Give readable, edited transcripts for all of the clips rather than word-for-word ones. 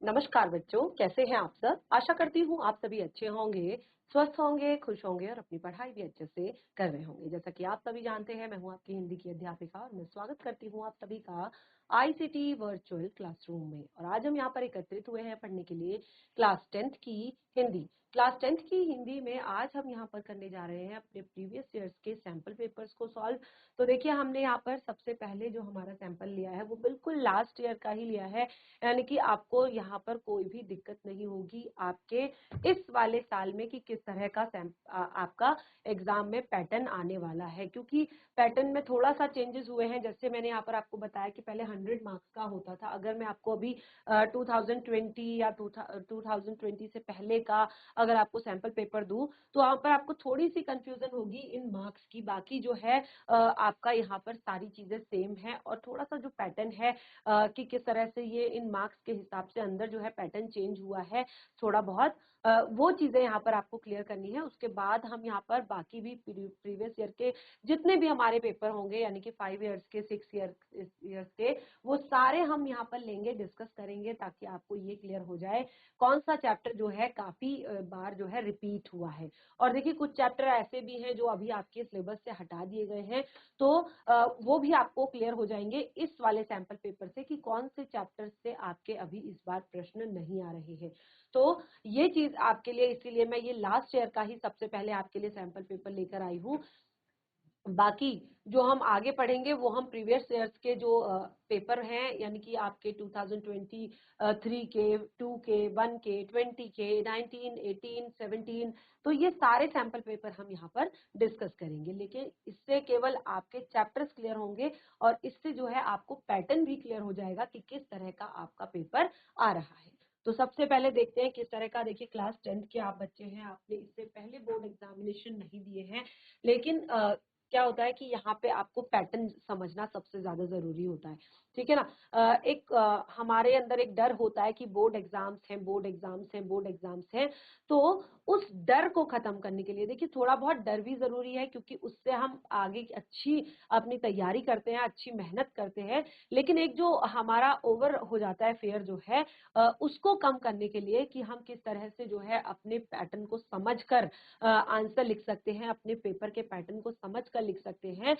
नमस्कार बच्चों, कैसे हैं आप सब। आशा करती हूँ आप सभी अच्छे होंगे, स्वस्थ होंगे, खुश होंगे और अपनी पढ़ाई भी अच्छे से कर रहे होंगे। जैसा कि आप सभी जानते हैं, मैं हूँ आपकी हिंदी की अध्यापिका और मैं स्वागत करती हूँ आप सभी का आईसीटी वर्चुअल क्लासरूम में। और आज हम यहाँ पर एकत्रित हुए हैं पढ़ने के लिए क्लास 10th की हिंदी। क्लास 10th की हिंदी में आज हम यहाँ पर करने जा रहे हैं अपने प्रीवियस ईयर्स के सैंपल पेपर्स को सॉल्व। तो देखिए, हमने यहाँ पर सबसे पहले जो हमारा सैंपल लिया है वो बिल्कुल लास्ट ईयर का ही लिया है, यानी कि आपको यहाँ पर कोई भी दिक्कत नहीं होगी आपके इस वाले साल में कि किस तरह का आपका एग्जाम में पैटर्न आने वाला है, क्योंकि पैटर्न में थोड़ा सा चेंजेस हुए हैं। जैसे मैंने यहाँ पर आपको बताया कि पहले 100 मार्क्स का होता था। अगर मैं आपको अभी 2020 या 2020 से पहले का अगर आपको सैंपल पेपर दूं तो वहां पर आपको थोड़ी सी कंफ्यूजन होगी इन मार्क्स की। बाकी जो है आपका यहाँ पर सारी चीजें सेम है और थोड़ा सा जो पैटर्न है कि किस तरह से ये इन मार्क्स के हिसाब से अंदर जो है पैटर्न चेंज हुआ है थोड़ा बहुत, वो चीजें यहाँ पर आपको क्लियर करनी है। उसके बाद हम यहाँ पर बाकी भी प्रीवियस ईयर के जितने भी हमारे पेपर होंगे, यानी कि 5 ईयर्स के, 6 ईयर्स के, वो सारे हम यहाँ पर लेंगे, डिस्कस करेंगे, ताकि आपको ये क्लियर हो जाए कौन सा चैप्टर जो है काफी बार जो है रिपीट हुआ है। और देखिए, कुछ चैप्टर ऐसे भी हैं जो अभी आपके सिलेबस से हटा दिए गए हैं, तो वो भी आपको क्लियर हो जाएंगे इस वाले सैंपल पेपर से कि कौन से चैप्टर से आपके अभी इस बार प्रश्न नहीं आ रहे हैं। तो ये चीज आपके लिए, इसीलिए मैं ये लास्ट ईयर का ही सबसे पहले आपके लिए सैंपल पेपर लेकर आई हूँ। बाकी जो हम आगे पढ़ेंगे वो हम प्रीवियस ईयर्स के जो पेपर हैं, यानी कि आपके 2023 के, 2 के, 1 के, 20 के, 19, 18, 17, तो ये सारे सैंपल पेपर हम यहाँ पर डिस्कस करेंगे। लेकिन इससे केवल आपके चैप्टर्स क्लियर होंगे और इससे जो है आपको पैटर्न भी क्लियर हो जाएगा कि किस तरह का आपका पेपर आ रहा है। तो सबसे पहले देखते हैं किस तरह का। देखिए, क्लास 10th के आप बच्चे हैं, आपने इससे पहले बोर्ड एग्जामिनेशन नहीं दिए हैं, लेकिन क्या होता है कि यहाँ पे आपको पैटर्न समझना सबसे ज्यादा जरूरी होता है। ठीक है ना। एक हमारे अंदर एक डर होता है कि बोर्ड एग्जाम्स हैं, बोर्ड एग्जाम्स हैं, बोर्ड एग्जाम्स हैं। तो उस डर को खत्म करने के लिए देखिए, थोड़ा बहुत डर भी जरूरी है, क्योंकि उससे हम आगे अच्छी अपनी तैयारी करते हैं, अच्छी मेहनत करते हैं। लेकिन एक जो हमारा ओवर हो जाता है फेयर जो है, उसको कम करने के लिए कि हम किस तरह से जो है अपने पैटर्न को समझकर आंसर लिख सकते हैं, अपने पेपर के पैटर्न को समझ कर लिख सकते हैं।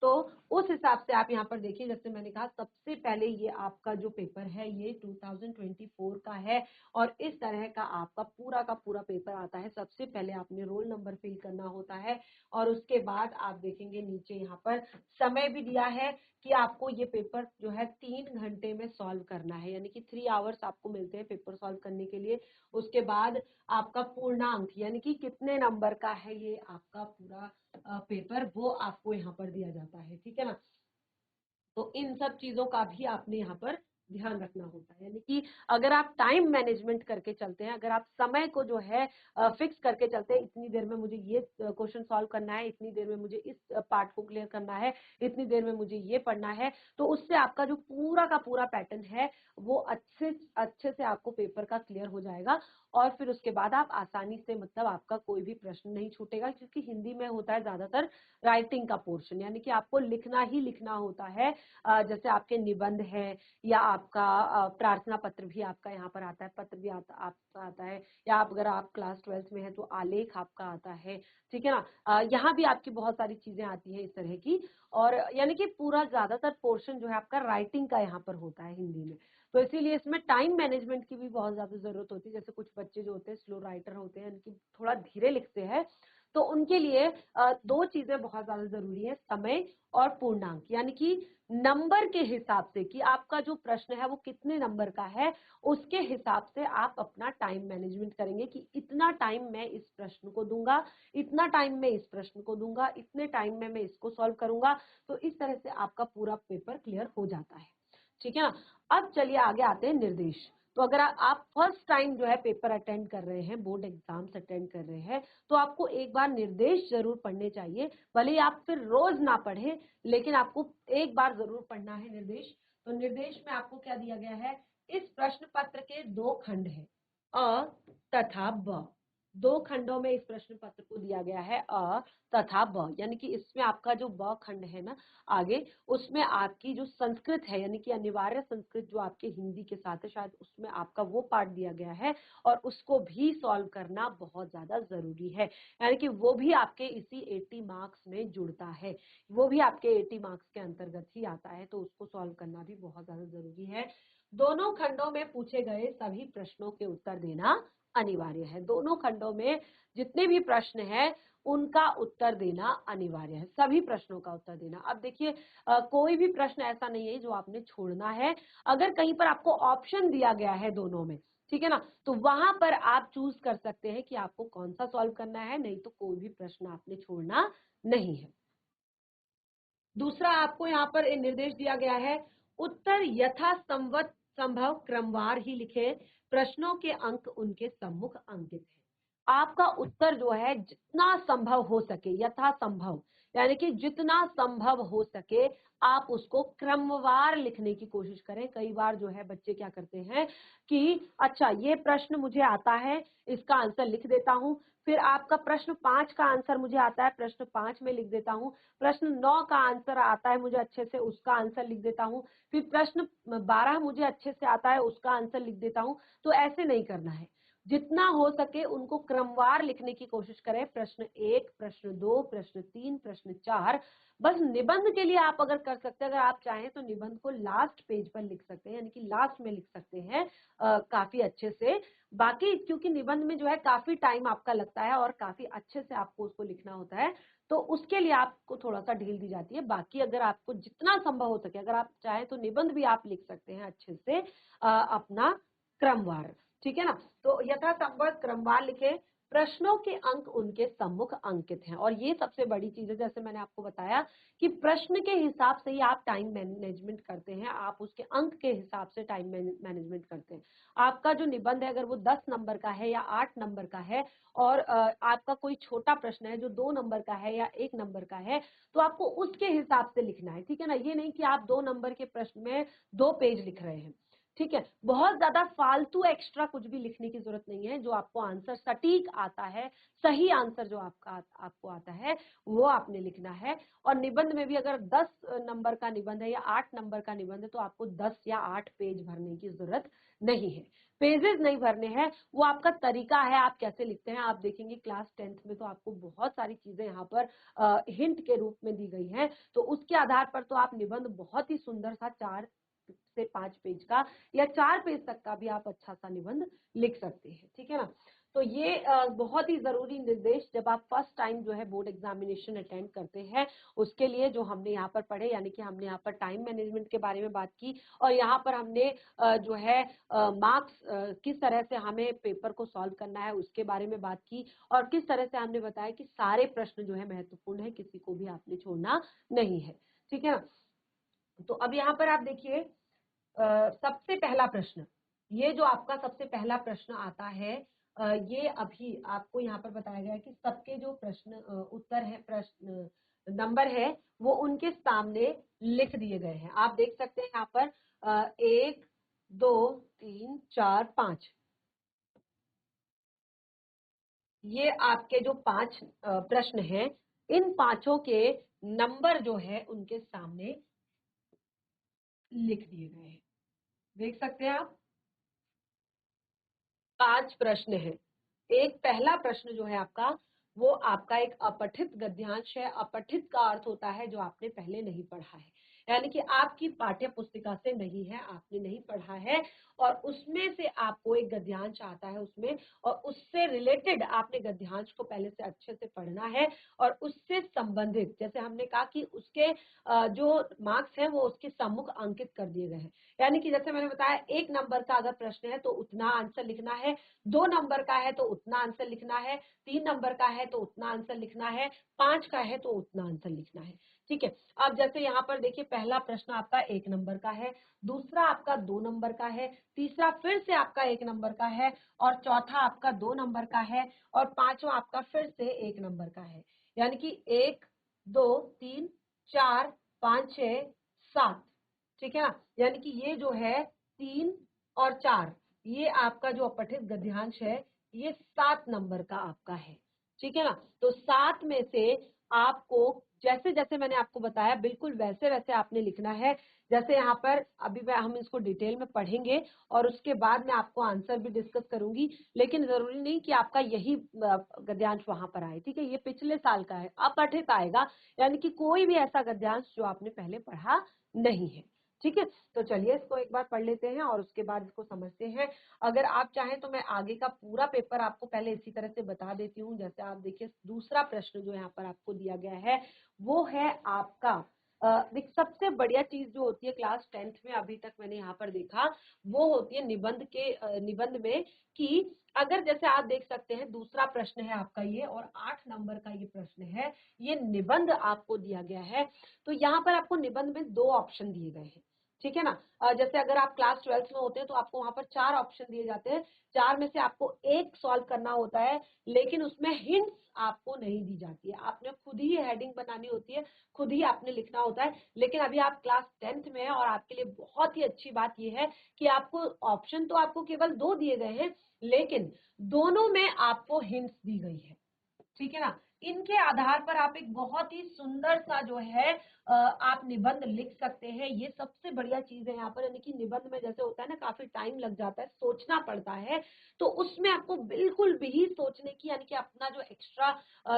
तो उस हिसाब से आप यहाँ पर देखिए, जैसे मैंने कहा, सबसे पहले ये आपका जो पेपर है ये 2024 का है और इस तरह का आपका पूरा का पूरा पेपर आता है। सबसे पहले आपने रोल नंबर फिल करना होता है और उसके बाद आप देखेंगे नीचे यहाँ पर समय भी दिया है कि आपको ये पेपर जो है 3 घंटे में सॉल्व करना है, यानी कि 3 आवर्स आपको मिलते हैं पेपर सॉल्व करने के लिए। उसके बाद आपका पूर्णांक, यानी कि कितने नंबर का है ये आपका पूरा पेपर, वो आपको यहाँ पर दिया जाता है। ठीक है ना। तो इन सब चीजों का भी आपने यहाँ पर ध्यान रखना होता है, यानी कि अगर आप टाइम मैनेजमेंट करके चलते हैं, अगर आप समय को जो है फिक्स करके चलते हैं, इतनी देर में मुझे ये क्वेश्चन सॉल्व करना है, इतनी देर में मुझे इस पार्ट को क्लियर करना है, इतनी देर में मुझे ये पढ़ना है, तो उससे आपका जो पूरा का पूरा पैटर्न है वो अच्छे अच्छे से आपको पेपर का क्लियर हो जाएगा। और फिर उसके बाद आप आसानी से, मतलब आपका कोई भी प्रश्न नहीं छूटेगा, क्योंकि हिंदी में होता है ज्यादातर राइटिंग का पोर्शन, यानी कि आपको लिखना ही लिखना होता है। जैसे आपके निबंध है या आपका प्रार्थना पत्र भी आपका यहाँ पर आता है, पत्र भी आपका आता है, या अगर आप क्लास 12th में है तो आलेख आपका आता है। ठीक है ना। यहाँ भी आपकी बहुत सारी चीजें आती हैं इस तरह की। और यानी कि पूरा ज्यादातर पोर्शन जो है आपका राइटिंग का यहाँ पर होता है हिंदी में। तो इसीलिए इसमें टाइम मैनेजमेंट की भी बहुत ज्यादा जरूरत होती है। जैसे कुछ बच्चे जो होते हैं स्लो राइटर होते हैं, यानी थोड़ा धीरे लिखते हैं, तो उनके लिए दो चीजें बहुत ज्यादा जरूरी है, समय और पूर्णांक, यानी कि नंबर के हिसाब से कि आपका जो प्रश्न है वो कितने नंबर का है, उसके हिसाब से आप अपना टाइम मैनेजमेंट करेंगे कि इतना टाइम मैं इस प्रश्न को दूंगा, इतना टाइम मैं इस प्रश्न को दूंगा, इतने टाइम में मैं इसको सॉल्व करूंगा। तो इस तरह से आपका पूरा पेपर क्लियर हो जाता है। ठीक है ना। अब चलिए आगे आते हैं निर्देश। तो अगर आप फर्स्ट टाइम जो है पेपर अटेंड कर रहे हैं, बोर्ड एग्जाम्स अटेंड कर रहे हैं, तो आपको एक बार निर्देश जरूर पढ़ने चाहिए। भले ही आप फिर रोज ना पढ़े, लेकिन आपको एक बार जरूर पढ़ना है निर्देश। तो निर्देश में आपको क्या दिया गया है, इस प्रश्न पत्र के 2 खंड है, अ तथा ब। दो खंडों में इस प्रश्न पत्र को दिया गया है अ तथा ब, यानी कि इसमें आपका जो ब खंड है ना आगे, उसमें आपकी जो संस्कृत है यानी कि अनिवार्य संस्कृत जो आपके हिंदी के साथ है, शायद उसमें आपका वो पार्ट दिया गया है और उसको भी सॉल्व करना बहुत ज्यादा जरूरी है, यानी कि वो भी आपके इसी 80 मार्क्स में जुड़ता है, वो भी आपके 80 मार्क्स के अंतर्गत ही आता है, तो उसको सॉल्व करना भी बहुत ज्यादा जरूरी है। दोनों खंडों में पूछे गए सभी प्रश्नों के उत्तर देना अनिवार्य है। दोनों खंडों में जितने भी प्रश्न हैं उनका उत्तर देना अनिवार्य है, सभी प्रश्नों का उत्तर देना। अब देखिए कोई भी प्रश्न ऐसा नहीं है जो आपने छोड़ना है। अगर कहीं पर आपको ऑप्शन दिया गया है दोनों में, ठीक है ना, तो वहां पर आप चूज कर सकते हैं कि आपको कौन सा सॉल्व करना है, नहीं तो कोई भी प्रश्न आपने छोड़ना नहीं है। दूसरा आपको यहाँ पर निर्देश दिया गया है, उत्तर यथासंवत संभव क्रमवार ही लिखे, प्रश्नों के अंक उनके सम्मुख अंकित है। आपका उत्तर जो है जितना संभव हो सके, यथासंभव यानी कि जितना संभव हो सके आप उसको क्रमवार लिखने की कोशिश करें। कई बार जो है बच्चे क्या करते हैं कि अच्छा ये प्रश्न मुझे आता है, इसका आंसर लिख देता हूं, फिर आपका प्रश्न 5 का आंसर मुझे आता है, प्रश्न 5 में लिख देता हूं, प्रश्न 9 का आंसर आता है मुझे अच्छे से, उसका आंसर लिख देता हूँ, फिर प्रश्न 12 मुझे अच्छे से आता है, उसका आंसर लिख देता हूँ। तो ऐसे नहीं करना है, जितना हो सके उनको क्रमवार लिखने की कोशिश करें। प्रश्न 1, प्रश्न 2, प्रश्न 3, प्रश्न 4। बस निबंध के लिए आप अगर कर सकते हैं, अगर आप चाहें तो निबंध को लास्ट पेज पर लिख सकते हैं, यानी कि लास्ट में लिख सकते हैं काफी अच्छे से। बाकी क्योंकि निबंध में जो है काफी टाइम आपका लगता है और काफी अच्छे से आपको उसको लिखना होता है, तो उसके लिए आपको थोड़ा सा ढील दी जाती है। बाकी अगर आपको जितना संभव हो सके, अगर आप चाहें तो निबंध भी आप लिख सकते हैं अच्छे से अपना क्रमवार, ठीक है ना। तो यथासंभव क्रमवार लिखे, प्रश्नों के अंक उनके सम्मुख अंकित हैं, और ये सबसे बड़ी चीज है, जैसे मैंने आपको बताया कि प्रश्न के हिसाब से ही आप टाइम मैनेजमेंट करते हैं, आप उसके अंक के हिसाब से टाइम मैनेजमेंट करते हैं। आपका जो निबंध है अगर वो 10 नंबर का है या 8 नंबर का है और आपका कोई छोटा प्रश्न है जो 2 नंबर का है या 1 नंबर का है, तो आपको उसके हिसाब से लिखना है, ठीक है ना। ये नहीं कि आप 2 नंबर के प्रश्न में 2 पेज लिख रहे हैं, ठीक है। बहुत ज्यादा फालतू एक्स्ट्रा कुछ भी लिखने की जरूरत नहीं है। जो आपको आंसर सटीक आता है, सही आंसर जो आपको आता है वो आपने लिखना है। और निबंध में भी अगर 10 नंबर का निबंध है या 8 नंबर का निबंध है तो आपको 10 या 8 पेज भरने की जरूरत नहीं है, पेजेस नहीं भरने हैं, वो आपका तरीका है आप कैसे लिखते हैं। आप देखेंगे क्लास 10th में तो आपको बहुत सारी चीजें यहाँ पर हिंट के रूप में दी गई हैं, तो उसके आधार पर तो आप निबंध बहुत ही सुंदर सा 4 से 5 पेज का या 4 पेज तक का भी आप अच्छा सा निबंध लिख सकते हैं, ठीक है ना। तो ये बहुत ही जरूरी निर्देश जब आप फर्स्ट टाइम जो है बोर्ड एग्जामिनेशन अटेंड करते हैं उसके लिए जो हमने यहाँ पर पढ़े, यानी कि हमने यहाँ पर टाइम मैनेजमेंट के बारे में बात की, और यहाँ पर हमने जो है मार्क्स किस तरह से हमें पेपर को सॉल्व करना है उसके बारे में बात की, और किस तरह से हमने बताया कि सारे प्रश्न जो है महत्वपूर्ण है, किसी को भी आपने छोड़ना नहीं है, ठीक है ना। तो अब यहाँ पर आप देखिए सबसे पहला प्रश्न, ये जो आपका सबसे पहला प्रश्न आता है, ये अभी आपको यहाँ पर बताया गया है कि सबके जो प्रश्न उत्तर है, प्रश्न नंबर है वो उनके सामने लिख दिए गए हैं। आप देख सकते हैं यहाँ पर 1, 2, 3, 4, 5, ये आपके जो 5 प्रश्न हैं, इन पांचों के नंबर जो है उनके सामने लिख दिए गए हैं, देख सकते हैं आप। 5 प्रश्न है। एक पहला प्रश्न जो है आपका वो आपका एक अपठित गद्यांश है। अपठित का अर्थ होता है जो आपने पहले नहीं पढ़ा है, यानी कि आपकी पाठ्य पुस्तिका से नहीं है, आपने नहीं पढ़ा है, और उसमें से आपको एक गद्यांश आता है उसमें, और उससे रिलेटेड आपने गद्यांश को पहले से अच्छे से पढ़ना है, और उससे संबंधित जैसे हमने कहा कि उसके जो मार्क्स है वो उसके सम्मुख अंकित कर दिए गए हैं। यानी कि जैसे मैंने बताया 1 नंबर का अगर प्रश्न है तो उतना आंसर लिखना है, 2 नंबर का है तो उतना आंसर लिखना है, 3 नंबर का है तो उतना आंसर लिखना है, 5 का है तो उतना आंसर लिखना है, ठीक है। अब जैसे यहाँ पर देखिए पहला प्रश्न आपका 1 नंबर का है, दूसरा आपका 2 नंबर का है, तीसरा फिर से आपका 1 नंबर का है, और चौथा आपका 2 नंबर का है, और पांचवा आपका फिर से 1 नंबर का है। यानी कि 1, 2, 3, 4, 5, 6, 7, ठीक है ना। यानी कि ये जो है 3 और 4, ये आपका जो अपठित गद्यांश है ये 7 नंबर का आपका है, ठीक है ना। तो 7 में से आपको जैसे जैसे मैंने आपको बताया बिल्कुल वैसे वैसे आपने लिखना है। जैसे यहाँ पर अभी हम इसको डिटेल में पढ़ेंगे और उसके बाद मैं आपको आंसर भी डिस्कस करूंगी, लेकिन जरूरी नहीं कि आपका यही गद्यांश वहां पर आए, ठीक है। ये पिछले साल का है, अपठित आएगा, यानी कि कोई भी ऐसा गद्यांश जो आपने पहले पढ़ा नहीं है, ठीक है। तो चलिए इसको एक बार पढ़ लेते हैं और उसके बाद इसको समझते हैं। अगर आप चाहें तो मैं आगे का पूरा पेपर आपको पहले इसी तरह से बता देती हूँ। जैसे आप देखिए दूसरा प्रश्न जो यहाँ पर आपको दिया गया है वो है आपका सबसे बढ़िया चीज जो होती है क्लास 10th में अभी तक मैंने यहाँ पर देखा, वो होती है निबंध के निबंध में, कि अगर जैसे आप देख सकते हैं दूसरा प्रश्न है आपका ये और 8 नंबर का ये प्रश्न है, ये निबंध आपको दिया गया है। तो यहाँ पर आपको निबंध में 2 ऑप्शन दिए गए हैं, ठीक है ना। जैसे अगर आप क्लास 12th में होते हैं तो आपको वहां पर 4 ऑप्शन दिए जाते हैं, 4 में से आपको एक सॉल्व करना होता है, लेकिन उसमें हिंट्स आपको नहीं दी जाती है, आपने खुद ही हेडिंग बनानी होती है, खुद ही आपने लिखना होता है। लेकिन अभी आप क्लास 10th में हैं और आपके लिए बहुत ही अच्छी बात यह है कि आपको ऑप्शन तो आपको केवल 2 दिए गए हैं, लेकिन दोनों में आपको हिंट्स दी गई है, ठीक है ना। इनके आधार पर आप एक बहुत ही सुंदर सा जो है आप निबंध लिख सकते हैं। ये सबसे बढ़िया चीज है यहाँ पर, यानी कि निबंध में जैसे होता है ना काफी टाइम लग जाता है, सोचना पड़ता है, तो उसमें आपको बिल्कुल भी सोचने की यानी कि अपना जो एक्स्ट्रा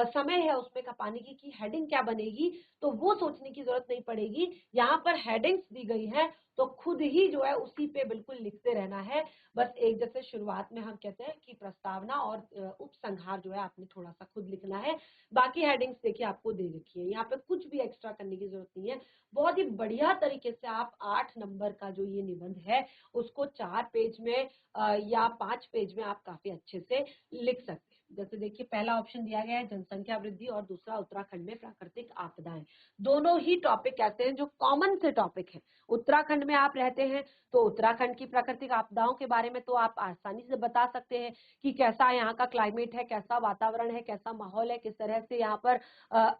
समय है उसमें खपाने की कि हेडिंग क्या बनेगी, तो वो सोचने की जरूरत नहीं पड़ेगी। यहाँ पर हेडिंग्स दी गई है तो खुद ही जो है उसी पे बिल्कुल लिखते रहना है। बस एक जैसे शुरुआत में हम कहते हैं कि प्रस्तावना और उपसंहार जो है आपने थोड़ा सा खुद लिखना है, बाकी हेडिंग्स देखिए आपको दे रखी है, यहाँ पे कुछ भी एक्स्ट्रा करने की जरूरत नहीं है। बहुत ही बढ़िया तरीके से आप 8 नंबर का जो ये निबंध है उसको 4 पेज में या 5 पेज में आप काफी अच्छे से लिख सकते हैं। जैसे देखिए पहला ऑप्शन दिया गया है जनसंख्या वृद्धि और दूसरा उत्तराखंड में प्राकृतिक आपदाएं। दोनों ही टॉपिक कहते हैं जो कॉमन से टॉपिक है। उत्तराखंड में आप रहते हैं तो उत्तराखंड की प्राकृतिक आपदाओं के बारे में तो आप आसानी से बता सकते हैं कि कैसा यहाँ का क्लाइमेट है, कैसा वातावरण है, कैसा माहौल है, किस तरह से यहाँ पर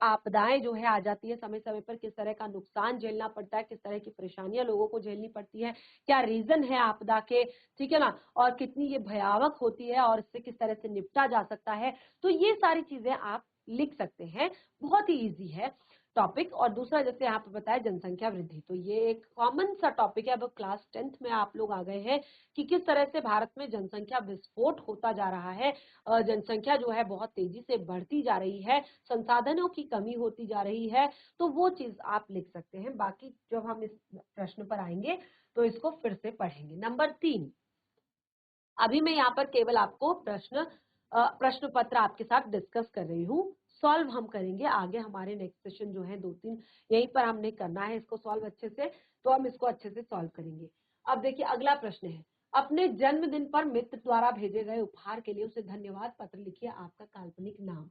आपदाएं जो है आ जाती है समय समय पर, किस तरह का नुकसान झेलना पड़ता है, किस तरह की परेशानियां लोगों को झेलनी पड़ती है, क्या रीजन है आपदा के, ठीक है ना, और कितनी ये भयावह होती है और इससे किस तरह से निपटा जा सकता है। तो ये सारी चीजें आप लिख सकते हैं, बहुत ही इजी है टॉपिक। और दूसरा जैसे यहाँ पे बताया जनसंख्या वृद्धि, तो ये एक कॉमन सा टॉपिक है। अब क्लास 10th में आप लोग आ गए हैं कि किस तरह से भारत में जनसंख्या विस्फोट होता जा रहा है, जनसंख्या जो है बहुत तेजी से बढ़ती जा रही है, संसाधनों की कमी होती जा रही है, तो वो चीज आप लिख सकते हैं। बाकी जब हम इस प्रश्न पर आएंगे तो इसको फिर से पढ़ेंगे। नंबर 3, अभी मैं यहाँ पर केवल आपको प्रश्न पत्र आपके साथ डिस्कस कर रही हूँ, सॉल्व हम करेंगे आगे। हमारे नेक्स्ट सेशन जो है 2-3 यहीं पर हमने करना है इसको सॉल्व अच्छे से, तो हम इसको अच्छे से सॉल्व करेंगे। अब देखिए अगला प्रश्न है, अपने जन्मदिन पर मित्र द्वारा भेजे गए उपहार के लिए उसे धन्यवाद पत्र लिखिए, आपका काल्पनिक नाम,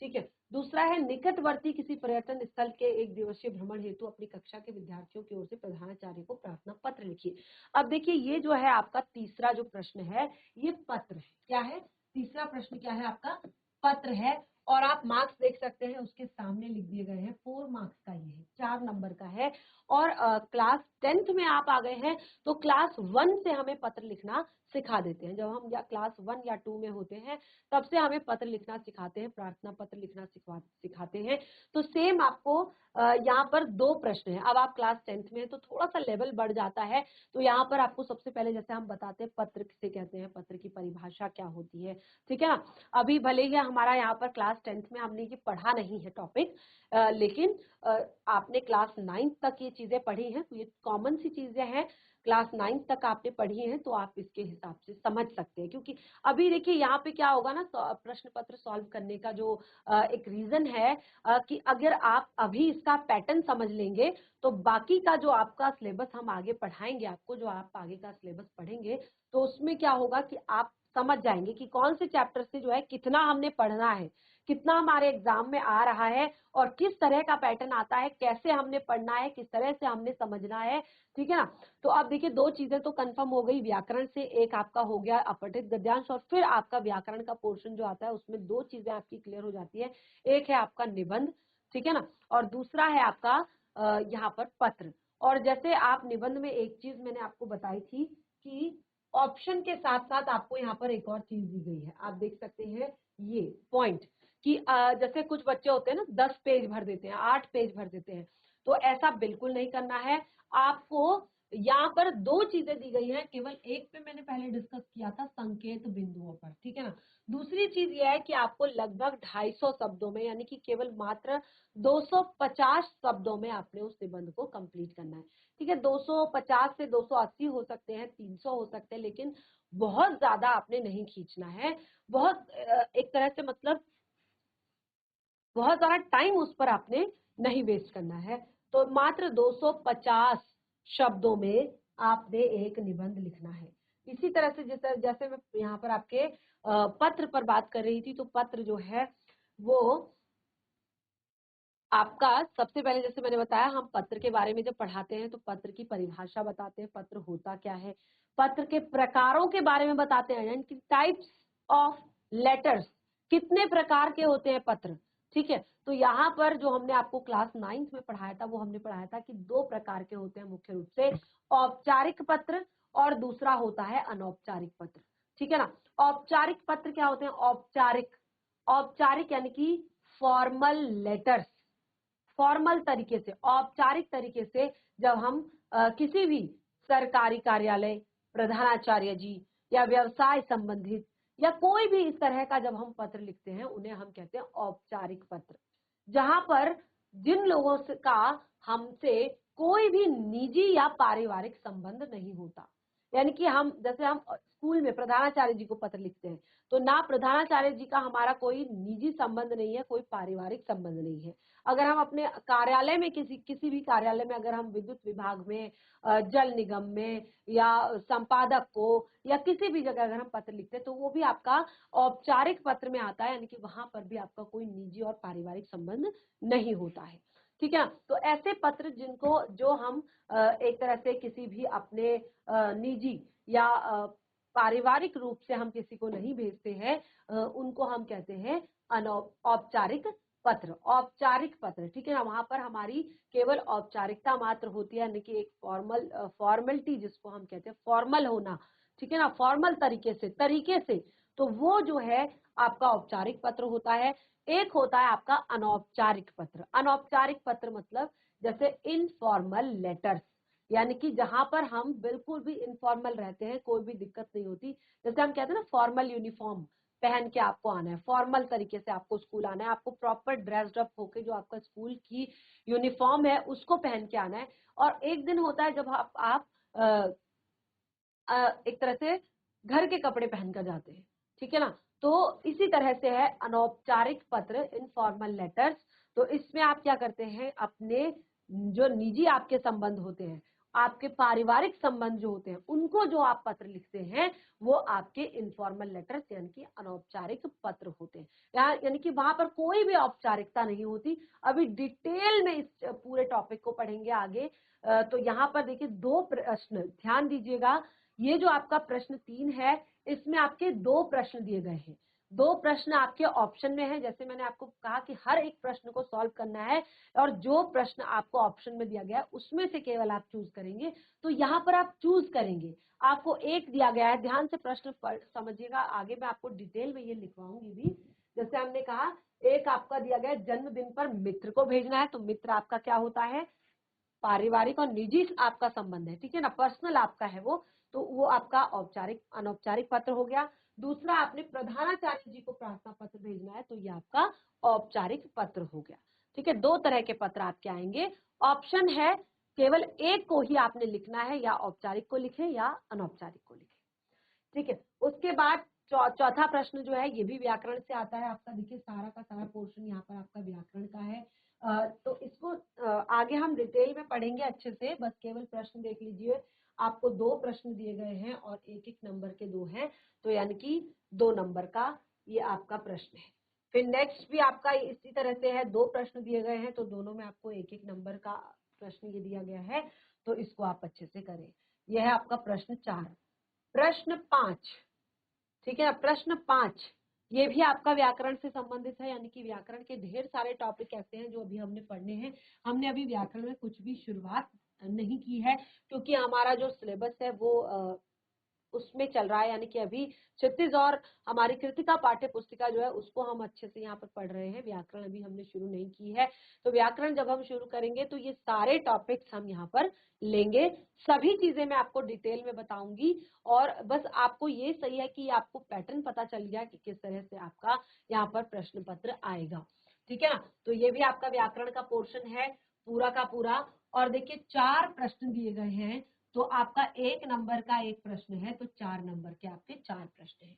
ठीक है। दूसरा है निकटवर्ती किसी पर्यटन स्थल के 1 दिवसीय भ्रमण हेतु अपनी कक्षा के विद्यार्थियों की ओर से प्रधानाचार्य को प्रार्थना पत्र लिखिए। अब देखिए ये जो है आपका तीसरा जो प्रश्न है ये पत्र है। क्या है? तीसरा प्रश्न क्या है आपका? पत्र है। और आप मार्क्स देख सकते हैं उसके सामने लिख दिए गए हैं, 4 मार्क्स का ये है, 4 नंबर का है। और क्लास 10th में आप आ गए हैं तो क्लास 1 से हमें पत्र लिखना सिखा देते हैं। जब हम या क्लास 1 या 2 में होते हैं तब से हमें पत्र लिखना सिखाते हैं, प्रार्थना पत्र लिखना सिखाते हैं। तो सेम आपको यहाँ पर 2 प्रश्न है। अब आप क्लास 10th में हैं तो थोड़ा सा लेवल बढ़ जाता है, तो यहाँ पर आपको सबसे पहले जैसे हम बताते हैं पत्र किसे कहते हैं, पत्र की परिभाषा क्या होती है, ठीक है ना। अभी भले ही हमारा यहाँ पर क्लास 10th में हमने ये पढ़ा नहीं है टॉपिक, लेकिन आपने क्लास 9th तक ये चीजें पढ़ी हैं, तो ये कॉमन सी चीजें हैं, क्लास 9th तक आपने पढ़ी हैं तो आप इसके हिसाब से समझ सकते हैं। क्योंकि अभी देखिए यहाँ पे क्या होगा ना, प्रश्न पत्र सॉल्व करने का जो एक रीजन है कि अगर आप अभी इसका पैटर्न समझ लेंगे तो बाकी का जो आपका सिलेबस हम आगे पढ़ाएंगे आपको, जो आप आगे का सिलेबस पढ़ेंगे तो उसमें क्या होगा कि आप समझ जाएंगे कि कौन से चैप्टर से जो है कितना हमने पढ़ना है, कितना हमारे एग्जाम में आ रहा है और किस तरह का पैटर्न आता है, कैसे हमने पढ़ना है, किस तरह से हमने समझना है, ठीक है ना। तो अब देखिए 2 चीजें तो कंफर्म हो गई, व्याकरण से एक आपका हो गया अपठित गद्यांश, और फिर आपका व्याकरण का पोर्शन जो आता है उसमें 2 चीजें आपकी क्लियर हो जाती है। एक है आपका निबंध, ठीक है ना, और दूसरा है आपका यहाँ पर पत्र। और जैसे आप निबंध में एक चीज मैंने आपको बताई थी कि ऑप्शन के साथ साथ आपको यहाँ पर एक और चीज दी गई है, आप देख सकते हैं ये पॉइंट कि जैसे कुछ बच्चे होते हैं ना 10 पेज भर देते हैं, 8 पेज भर देते हैं, तो ऐसा बिल्कुल नहीं करना है आपको। यहाँ पर दो चीजें दी गई हैं, केवल एक पे मैंने पहले डिस्कस किया था संकेत बिंदुओं पर, ठीक है ना। दूसरी चीज यह है कि आपको लगभग 250 शब्दों में, यानी कि केवल मात्र 250 शब्दों में आपने उस निबंध को कंप्लीट करना है, ठीक है। 250 से 280 हो सकते हैं, 300 हो सकते हैं, लेकिन बहुत ज्यादा आपने नहीं खींचना है। बहुत एक तरह से मतलब बहुत सारा टाइम उस पर आपने नहीं वेस्ट करना है। तो मात्र 250 शब्दों में आपने एक निबंध लिखना है। इसी तरह से जैसे जैसे मैं यहाँ पर आपके पत्र पर बात कर रही थी, तो पत्र जो है वो आपका सबसे पहले, जैसे मैंने बताया, हम पत्र के बारे में जब पढ़ाते हैं तो पत्र की परिभाषा बताते हैं, पत्र होता क्या है, पत्र के प्रकारों के बारे में बताते हैं, यानी कि टाइप्स ऑफ लेटर्स, कितने प्रकार के होते हैं पत्र, ठीक है। तो यहाँ पर जो हमने आपको क्लास 9th में पढ़ाया था, वो हमने पढ़ाया था कि 2 प्रकार के होते हैं मुख्य रूप से, औपचारिक पत्र और दूसरा होता है अनौपचारिक पत्र, ठीक है ना। औपचारिक पत्र क्या होते हैं? औपचारिक, औपचारिक यानी कि फॉर्मल लेटर्स, फॉर्मल तरीके से, औपचारिक तरीके से जब हम किसी भी सरकारी कार्यालय, प्रधानाचार्य जी या व्यवसाय संबंधित या कोई भी इस तरह का जब हम पत्र लिखते हैं, उन्हें हम कहते हैं औपचारिक पत्र, जहां पर जिन लोगों से का हमसे कोई भी निजी या पारिवारिक संबंध नहीं होता। यानी कि हम जैसे हम स्कूल में प्रधानाचार्य जी को पत्र लिखते हैं, तो ना प्रधानाचार्य जी का हमारा कोई निजी संबंध नहीं है, कोई पारिवारिक संबंध नहीं है। अगर हम अपने कार्यालय में किसी भी कार्यालय में, अगर हम विद्युत विभाग में, जल निगम में या संपादक को या किसी भी जगह अगर हम पत्र लिखते हैं, तो वो भी आपका औपचारिक पत्र में आता है, यानी कि वहां पर भी आपका कोई निजी और पारिवारिक संबंध नहीं होता है, ठीक है। तो ऐसे पत्र जिनको जो हम एक तरह से किसी भी अपने निजी या पारिवारिक रूप से हम किसी को नहीं भेजते हैं, उनको हम कहते हैं औपचारिक पत्र, औपचारिक पत्र, ठीक है ना। वहां पर हमारी केवल औपचारिकता मात्र होती है, यानी कि एक फॉर्मेलिटी जिसको हम कहते हैं, फॉर्मल होना, ठीक है ना, फॉर्मल तरीके से। तो वो जो है आपका औपचारिक पत्र होता है। एक होता है आपका अनौपचारिक पत्र। अनौपचारिक पत्र मतलब जैसे इनफॉर्मल लेटर्स, यानी कि जहां पर हम बिल्कुल भी इनफॉर्मल रहते हैं, कोई भी दिक्कत नहीं होती। जैसे हम कहते हैं ना, फॉर्मल यूनिफॉर्म पहन के आपको आना है, फॉर्मल तरीके से आपको स्कूल आना है, आपको प्रॉपर ड्रेस्ड अप होके जो आपका स्कूल की यूनिफॉर्म है उसको पहन के आना है। और एक दिन होता है जब आप एक तरह से घर के कपड़े पहनकर जाते हैं, ठीक है ना। तो इसी तरह से है अनौपचारिक पत्र, इनफॉर्मल लेटर्स। तो इसमें आप क्या करते हैं, अपने जो निजी आपके संबंध होते हैं, आपके पारिवारिक संबंध जो होते हैं, उनको जो आप पत्र लिखते हैं, वो आपके इनफॉर्मल लेटर्स यानी कि अनौपचारिक पत्र होते हैं। यानी कि वहां पर कोई भी औपचारिकता नहीं होती। अभी डिटेल में इस पूरे टॉपिक को पढ़ेंगे आगे। तो यहाँ पर देखिए 2 प्रश्न ध्यान दीजिएगा। ये जो आपका प्रश्न 3 है, इसमें आपके 2 प्रश्न दिए गए हैं। 2 प्रश्न आपके ऑप्शन में है, जैसे मैंने आपको कहा कि हर एक प्रश्न को सॉल्व करना है, और जो प्रश्न आपको ऑप्शन में दिया गया है उसमें से केवल आप चूज करेंगे। तो यहाँ पर आप चूज करेंगे, आपको एक दिया गया है, ध्यान से प्रश्न समझिएगा, आगे मैं आपको डिटेल में ये लिखवाऊंगी भी। जैसे हमने कहा, एक आपका दिया गया है, जन्मदिन पर मित्र को भेजना है, तो मित्र आपका क्या होता है, पारिवारिक और निजी आपका संबंध है, ठीक है ना, पर्सनल आपका है वो। तो वो आपका औपचारिक अनौपचारिक पत्र हो गया। दूसरा, आपने प्रधानाचार्य जी को प्रार्थना पत्र भेजना है, तो ये आपका औपचारिक पत्र हो गया, ठीक है। 2 तरह के पत्र आपके आएंगे। ऑप्शन है, केवल एक को ही आपने लिखना है, या औपचारिक को लिखे या अनौपचारिक को लिखे, ठीक है। उसके बाद चौथा प्रश्न जो है, ये भी व्याकरण से आता है आपका। देखिए सारा का सारा पोर्शन यहाँ पर आपका व्याकरण का है। तो इसको आगे हम डिटेल में पढ़ेंगे अच्छे से, बस केवल प्रश्न देख लीजिए। आपको 2 प्रश्न दिए गए हैं और एक एक नंबर के 2 हैं, तो यानी कि 2 नंबर का ये आपका प्रश्न है। फिर नेक्स्ट भी आपका इसी तरह से है, 2 प्रश्न दिए गए हैं, तो दोनों में आपको एक एक नंबर का प्रश्न ये दिया गया है, तो इसको आप अच्छे से करें। यह है आपका प्रश्न 4। प्रश्न 5, ठीक है ना, प्रश्न 5 ये भी आपका व्याकरण से संबंधित है, यानी कि व्याकरण के ढेर सारे टॉपिक ऐसे हैं जो अभी हमने पढ़ने हैं। हमने अभी व्याकरण में कुछ भी शुरुआत नहीं की है, क्योंकि हमारा जो सिलेबस है वो उसमें चल रहा है, यानी कि अभी क्षितिज और हमारी कृतिका पाठ्य पुस्तिका जो है उसको हम अच्छे से यहाँ पर पढ़ रहे हैं। व्याकरण अभी हमने शुरू नहीं की है, तो व्याकरण जब हम शुरू करेंगे तो ये सारे टॉपिक्स हम यहाँ पर लेंगे। सभी चीजें मैं आपको डिटेल में बताऊंगी, और बस आपको ये सही है कि आपको पैटर्न पता चल गया कि किस तरह से आपका यहाँ पर प्रश्न पत्र आएगा। ठीक है ना, तो ये भी आपका व्याकरण का पोर्शन है पूरा का पूरा। और देखिए 4 प्रश्न दिए गए हैं, तो आपका 1 नंबर का एक प्रश्न है, तो 4 नंबर के आपके 4 प्रश्न है।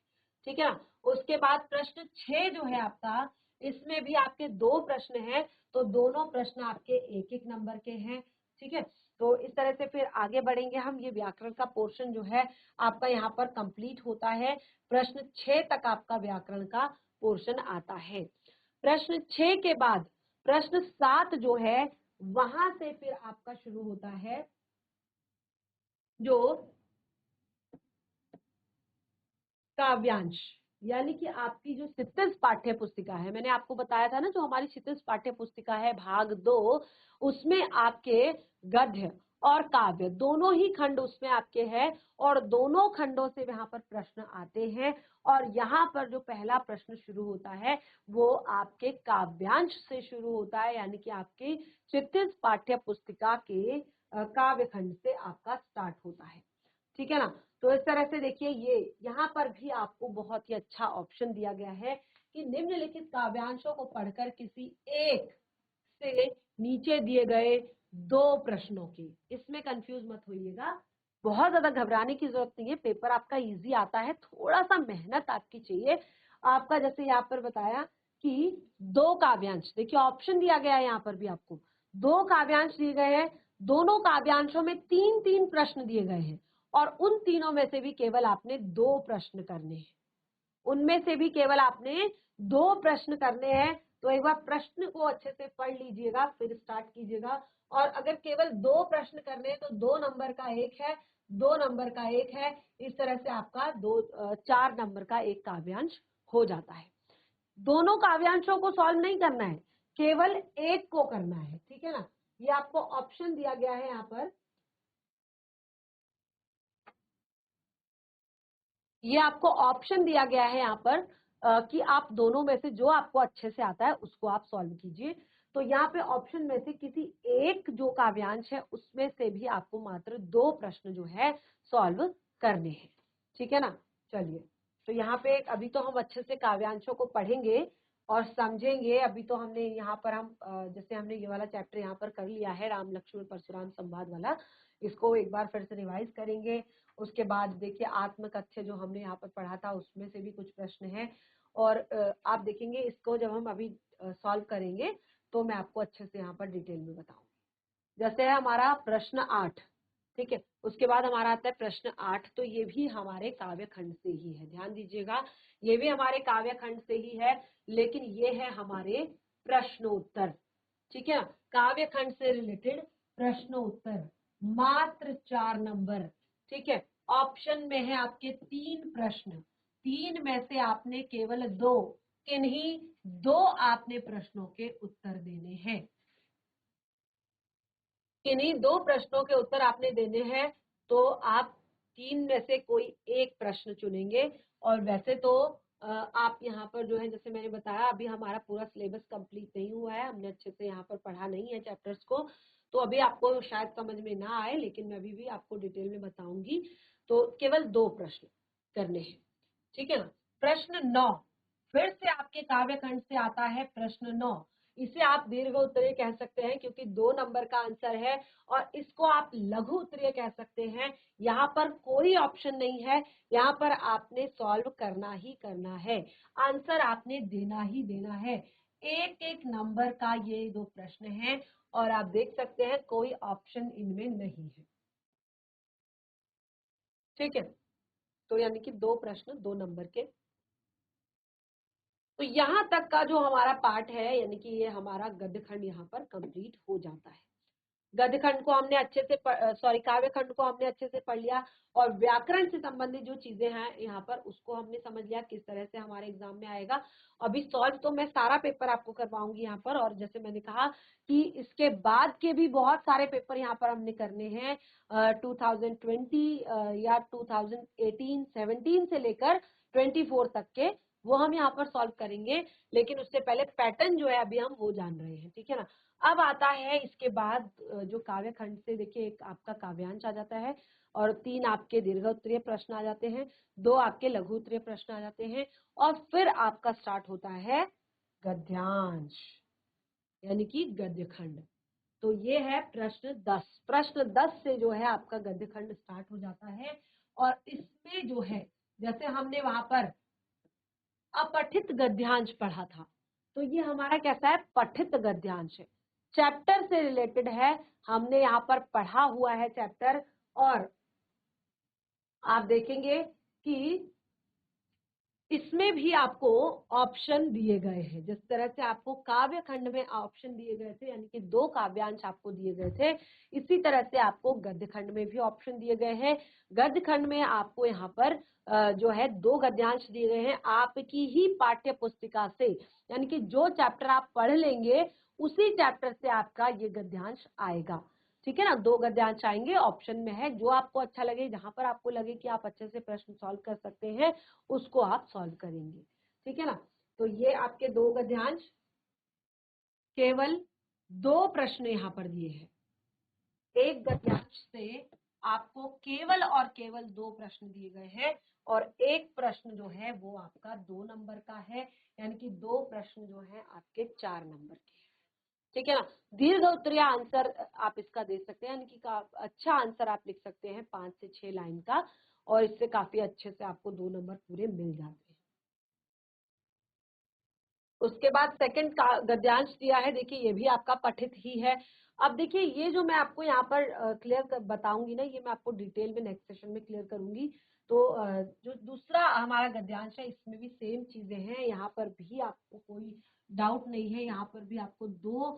ठीक है ना, उसके बाद प्रश्न 6 जो है आपका, इसमें भी आपके 2 प्रश्न हैं, तो दोनों प्रश्न आपके 1-1 नंबर के हैं। ठीक है, तो इस तरह से फिर आगे बढ़ेंगे हम। ये व्याकरण का पोर्शन जो है आपका यहाँ पर कंप्लीट होता है। प्रश्न 6 तक आपका व्याकरण का पोर्शन आता है। प्रश्न 6 के बाद प्रश्न 7 जो है, वहां से फिर आपका शुरू होता है जो काव्यांश, यानी कि आपकी जो क्षितिज पाठ्य पुस्तिका है, मैंने आपको बताया था ना, जो हमारी क्षितिज पाठ्य पुस्तिका है भाग 2, उसमें आपके गद्य और काव्य दोनों ही खंड उसमें आपके हैं, और दोनों खंडों से यहाँ पर प्रश्न आते हैं। और यहाँ पर जो पहला प्रश्न शुरू होता है वो आपके काव्यांश से शुरू होता है, यानी कि आपकी क्षितिज पाठ्य पुस्तिका के काव्य खंड से आपका स्टार्ट होता है। ठीक है ना, तो इस तरह से देखिए ये यहाँ पर भी आपको बहुत ही अच्छा ऑप्शन दिया गया है कि निम्नलिखित काव्यांशों को पढ़कर किसी एक से नीचे दिए गए 2 प्रश्नों की, इसमें कंफ्यूज मत होइएगा, बहुत ज्यादा घबराने की जरूरत नहीं है, पेपर आपका इजी आता है, थोड़ा सा मेहनत आपकी चाहिए। आपका जैसे यहाँ पर बताया कि 2 काव्यांश, देखिए ऑप्शन दिया गया है यहाँ पर भी आपको 2 काव्यांश दिए गए हैं, दोनों काव्यांशों में 3-3 प्रश्न दिए गए हैं, और उन तीनों में से भी केवल आपने 2 प्रश्न करने हैं, उनमें से भी केवल आपने 2 प्रश्न करने हैं। तो एक बार प्रश्न को अच्छे से पढ़ लीजिएगा फिर स्टार्ट कीजिएगा। और अगर केवल 2 प्रश्न करने हैं तो 2 नंबर का एक है, 2 नंबर का एक है, इस तरह से आपका 4 नंबर का एक काव्यांश हो जाता है। दोनों काव्यांशों को सॉल्व नहीं करना है, केवल एक को करना है। ठीक है ना, ये आपको ऑप्शन दिया गया है यहाँ पर, ये आपको ऑप्शन दिया गया है यहाँ पर कि आप दोनों में से जो आपको अच्छे से आता है उसको आप सॉल्व कीजिए। तो यहाँ पे ऑप्शन में से किसी एक जो काव्यांश है उसमें से भी आपको मात्र 2 प्रश्न जो है सॉल्व करने हैं। ठीक है ना, चलिए, तो यहाँ पे अभी तो हम अच्छे से काव्यांशों को पढ़ेंगे और समझेंगे। अभी तो हमने यहाँ पर हम जैसे हमने ये वाला चैप्टर यहाँ पर कर लिया है, राम लक्ष्मण परशुराम संवाद वाला, इसको एक बार फिर से रिवाइज करेंगे। उसके बाद देखिए आत्मकथ्य जो हमने यहाँ पर पढ़ा था उसमें से भी कुछ प्रश्न हैं, और आप देखेंगे इसको जब हम अभी सॉल्व करेंगे तो मैं आपको अच्छे से यहाँ पर डिटेल में बताऊंगी। जैसे है हमारा प्रश्न 8, ठीक है, उसके बाद हमारा आता है प्रश्न 8, तो ये भी हमारे काव्य खंड से ही है, ध्यान दीजिएगा, ये भी हमारे काव्य खंड से ही है, लेकिन ये है हमारे प्रश्नोत्तर। ठीक है, काव्य खंड से रिलेटेड प्रश्नोत्तर, मात्र 4 नंबर। ठीक है, ऑप्शन में है आपके 3 प्रश्न, 3 में से आपने केवल 2, किन्हीं 2 आपने प्रश्नों के उत्तर देने हैं, किन्हीं 2 प्रश्नों के उत्तर आपने देने हैं। तो आप 3 में से कोई एक प्रश्न चुनेंगे। और वैसे तो आप यहाँ पर जो है जैसे मैंने बताया अभी हमारा पूरा सिलेबस कंप्लीट नहीं हुआ है, हमने अच्छे से यहाँ पर पढ़ा नहीं है चैप्टर्स को, तो अभी आपको शायद समझ में ना आए, लेकिन मैं अभी भी आपको डिटेल में बताऊंगी। तो केवल 2 प्रश्न करने हैं। ठीक है ना, प्रश्न 9 फिर से आपके काव्य खंड से आता है। प्रश्न 9, इसे आप दीर्घ उत्तरीय कह सकते हैं क्योंकि 2 नंबर का आंसर है, और इसको आप लघु उत्तरीय कह सकते हैं। यहाँ पर कोई ऑप्शन नहीं है, यहाँ पर आपने सॉल्व करना ही करना है, आंसर आपने देना ही देना है। 1-1 नंबर का ये 2 प्रश्न हैं, और आप देख सकते हैं कोई ऑप्शन इनमें नहीं है। ठीक है, तो यानी कि 2 प्रश्न 2 नंबर के। तो यहाँ तक का जो हमारा पार्ट है, यानी कि ये हमारा गद्य खंड यहाँ पर कंप्लीट हो जाता है। गद्य खंड को हमने अच्छे से काव्य खंड को हमने अच्छे से पढ़ लिया, और व्याकरण से संबंधित जो चीजें हैं यहाँ पर उसको हमने समझ लिया किस तरह से हमारे एग्जाम में आएगा। अभी सॉल्व तो मैं सारा पेपर आपको करवाऊंगी यहाँ पर, और जैसे मैंने कहा कि इसके बाद के भी बहुत सारे पेपर यहाँ पर हमने करने हैं 2020 या 2018-17 से लेकर 24 तक के, वो हम यहाँ पर सॉल्व करेंगे। लेकिन उससे पहले पैटर्न जो है अभी हम वो जान रहे हैं, ठीक है ना। अब आता है इसके बाद जो काव्य खंड से, देखिए एक आपका काव्यांश आ जाता है, और 3 आपके दीर्घ उत्तरीय प्रश्न आ जाते हैं, 2 आपके लघु उत्तरीय प्रश्न आ जाते हैं, और फिर आपका स्टार्ट होता है गद्यांश, यानी कि गद्य खंड। तो ये है प्रश्न 10। प्रश्न 10 से जो है आपका गद्य खंड स्टार्ट हो जाता है, और इसमें जो है जैसे हमने वहां पर अपठित गद्यांश पढ़ा था, तो ये हमारा कैसा है, पठित गद्यांश है, चैप्टर से रिलेटेड है, हमने यहाँ पर पढ़ा हुआ है चैप्टर। और आप देखेंगे कि इसमें भी आपको ऑप्शन दिए गए हैं, जिस तरह से आपको काव्य खंड में ऑप्शन दिए गए थे, यानी कि 2 काव्यांश आपको दिए गए थे, इसी तरह से आपको गद्य खंड में भी ऑप्शन दिए गए हैं। गद्य खंड में आपको यहाँ पर जो है 2 गद्यांश दिए गए हैं आपकी ही पाठ्य पुस्तिका से, यानी कि जो चैप्टर आप पढ़ लेंगे उसी चैप्टर से आपका ये गद्यांश आएगा, ठीक है ना। 2 गद्यांश आएंगे, ऑप्शन में है, जो आपको अच्छा लगे, जहां पर आपको लगे कि आप अच्छे से प्रश्न सॉल्व कर सकते हैं उसको आप सॉल्व करेंगे, ठीक है ना। तो ये आपके 2 गद्यांश, केवल 2 प्रश्न यहाँ पर दिए हैं, एक गद्यांश से आपको केवल और केवल 2 प्रश्न दिए गए हैं, और एक प्रश्न जो है वो आपका 2 नंबर का है, यानी कि 2 प्रश्न जो है आपके 4 नंबर के, ठीक है ना। दीर्घ उत्तरीय आंसर आप इसका दे सकते हैं, यानी कि अच्छा आंसर आप लिख सकते हैं 5 से 6 लाइन का, और इससे काफी अच्छे से आपको 2 नंबर पूरे मिल जाते हैं। उसके बाद सेकंड का गद्यांश दिया है, देखिए ये भी आपका पठित ही है। अब देखिए ये जो मैं आपको यहाँ पर क्लियर बताऊंगी ना, ये मैं आपको डिटेल में नेक्स्ट सेशन में क्लियर करूंगी। तो जो दूसरा हमारा गद्यांश है इसमें भी सेम चीजें हैं, यहाँ पर भी आपको कोई डाउट नहीं है, यहाँ पर भी आपको 2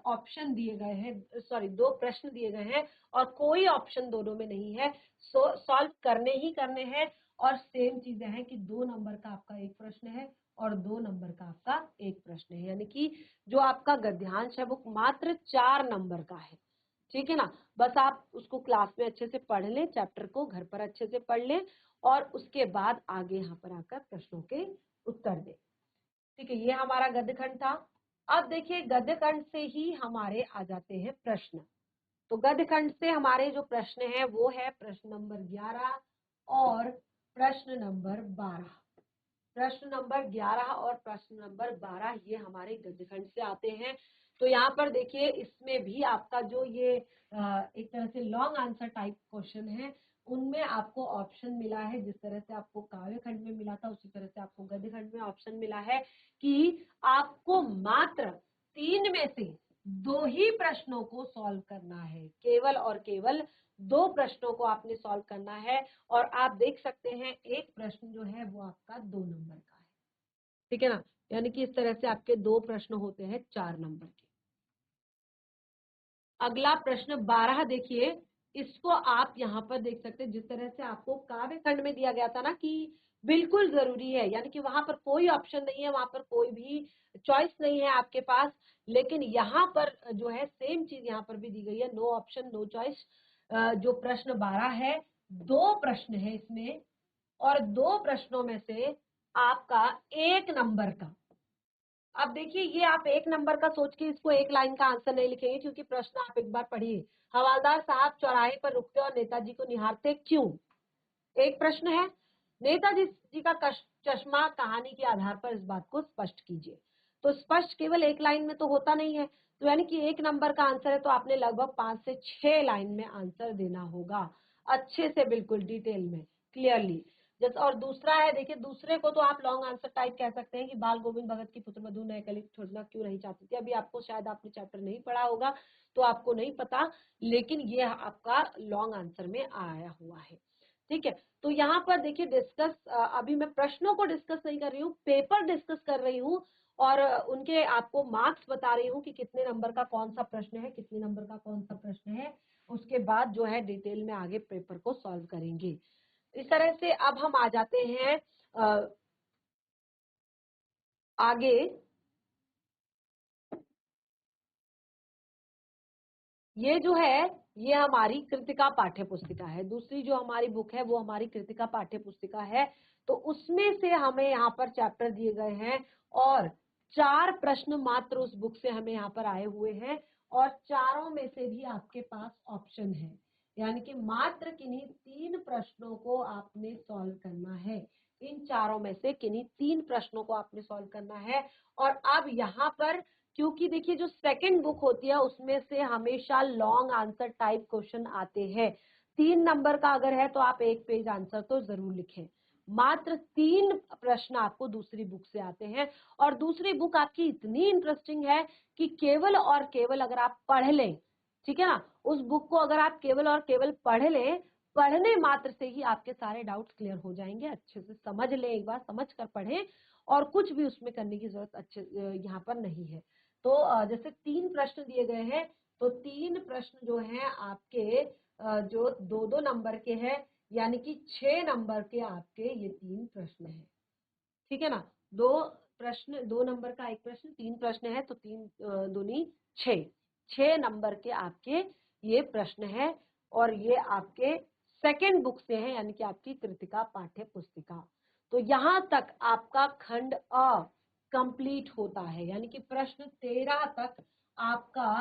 ऑप्शन दिए गए हैं, सॉरी 2 प्रश्न दिए गए हैं, और कोई ऑप्शन दोनों में नहीं है, सॉल्व करने ही करने हैं। और सेम चीजें हैं कि 2 नंबर का आपका एक प्रश्न है और 2 नंबर का आपका एक प्रश्न है, यानी कि जो आपका गद्यांश है वो मात्र 4 नंबर का है, ठीक है ना। बस आप उसको क्लास में अच्छे से पढ़ लें, चैप्टर को घर पर अच्छे से पढ़ लें, और उसके बाद आगे यहाँ पर आकर प्रश्नों के उत्तर दें, ठीक है। ये हमारा गद्य खंड था। अब देखिए गद्य खंड से ही हमारे आ जाते हैं प्रश्न। तो गद्य खंड से हमारे जो प्रश्न है वो है प्रश्न नंबर 11 और प्रश्न नंबर 12। प्रश्न नंबर 11 और प्रश्न नंबर 12 ये हमारे गद्य खंड से आते हैं। तो यहाँ पर देखिए इसमें भी आपका जो ये एक तरह से लॉन्ग आंसर टाइप क्वेश्चन है, उनमें आपको ऑप्शन मिला है, जिस तरह से आपको काव्य खंड में मिला था उसी तरह से आपको गद्य खंड में ऑप्शन मिला है कि आपको मात्र 3 में से 2 ही प्रश्नों को सॉल्व करना है, केवल और केवल 2 प्रश्नों को आपने सॉल्व करना है। और आप देख सकते हैं एक प्रश्न जो है वो आपका 2 नंबर का है, ठीक है ना, यानी कि इस तरह से आपके 2 प्रश्न होते हैं 4 नंबर के। अगला प्रश्न 12 देखिए, इसको आप यहाँ पर देख सकते हैं, जिस तरह से आपको काव्य खंड में दिया गया था ना कि बिल्कुल जरूरी है, यानी कि वहां पर कोई ऑप्शन नहीं है, वहां पर कोई भी चॉइस नहीं है आपके पास, लेकिन यहाँ पर जो है सेम चीज यहाँ पर भी दी गई है, नो ऑप्शन नो चॉइस। जो प्रश्न 12 है, 2 प्रश्न है इसमें, और 2 प्रश्नों में से आपका 1 नंबर का। अब देखिए ये आप 1 नंबर का सोच के इसको 1 लाइन का आंसर नहीं लिखेंगे, क्योंकि प्रश्न आप एक बार पढ़िए, हवालदार साहब चौराहे पर रुकते और नेताजी को निहारते क्यों, एक प्रश्न है। नेताजी जी का चश्मा कहानी के आधार पर इस बात को स्पष्ट कीजिए। तो स्पष्ट केवल 1 लाइन में तो होता नहीं है, तो यानी कि 1 नंबर का आंसर है, तो आपने लगभग 5 से 6 लाइन में आंसर देना होगा, अच्छे से बिल्कुल डिटेल में क्लियरली। जैसे और दूसरा है, देखिए दूसरे को तो आप लॉन्ग आंसर टाइप कह सकते हैं कि बाल गोविंद भगत की पुत्रवधु नए कली छोड़ना क्यों नहीं चाहती थी। अभी आपको शायद आपने चैप्टर नहीं पढ़ा होगा तो आपको नहीं पता, लेकिन ये आपका लॉन्ग आंसर में आया हुआ है, ठीक है। तो यहाँ पर देखिए डिस्कस, अभी मैं प्रश्नों को डिस्कस नहीं कर रही हूँ, पेपर डिस्कस कर रही हूँ, और उनके आपको मार्क्स बता रही हूँ कि कितने नंबर का कौन सा प्रश्न है, कितने नंबर का कौन सा प्रश्न है। उसके बाद जो है डिटेल में आगे पेपर को सॉल्व करेंगे। इस तरह से अब हम आ जाते हैं आगे। ये जो है ये हमारी कृतिका पाठ्य पुस्तिका है। दूसरी जो हमारी बुक है वो हमारी कृतिका पाठ्य पुस्तिका है। तो उसमें से हमें यहाँ पर चैप्टर दिए गए हैं और 4 प्रश्न मात्र उस बुक से हमें यहाँ पर आए हुए हैं और चारों में से भी आपके पास ऑप्शन है, यानी कि मात्र किन्हीं 3 प्रश्नों को आपने सॉल्व करना है। इन चारों में से किन्हीं 3 प्रश्नों को आपने सॉल्व करना है। और अब यहाँ पर क्योंकि देखिए जो सेकंड बुक होती है उसमें से हमेशा लॉन्ग आंसर टाइप क्वेश्चन आते हैं। 3 नंबर का अगर है तो आप 1 पेज आंसर तो जरूर लिखें। मात्र 3 प्रश्न आपको दूसरी बुक से आते हैं और दूसरी बुक आपकी इतनी इंटरेस्टिंग है कि केवल और केवल अगर आप पढ़ लें, ठीक है ना, उस बुक को अगर आप केवल और केवल पढ़ लें, पढ़ने मात्र से ही आपके सारे डाउट्स क्लियर हो जाएंगे। अच्छे से समझ लें, एक बार समझ कर पढ़ें और कुछ भी उसमें करने की जरूरत अच्छे यहाँ पर नहीं है। तो जैसे 3 प्रश्न दिए गए हैं तो 3 प्रश्न जो हैं आपके जो 2-2 नंबर के हैं, यानी कि 6 नंबर के आपके ये 3 प्रश्न हैं, ठीक है ना। 2 प्रश्न, 2 नंबर का 1 प्रश्न, 3 प्रश्न है तो 3 दूनी 6 नंबर के आपके ये प्रश्न है और ये आपके सेकंड बुक से है, यानी कि आपकी कृतिका पाठ्य पुस्तिका। तो यहां तक आपका खंड अ कंप्लीट होता है, यानी कि प्रश्न 13 तक आपका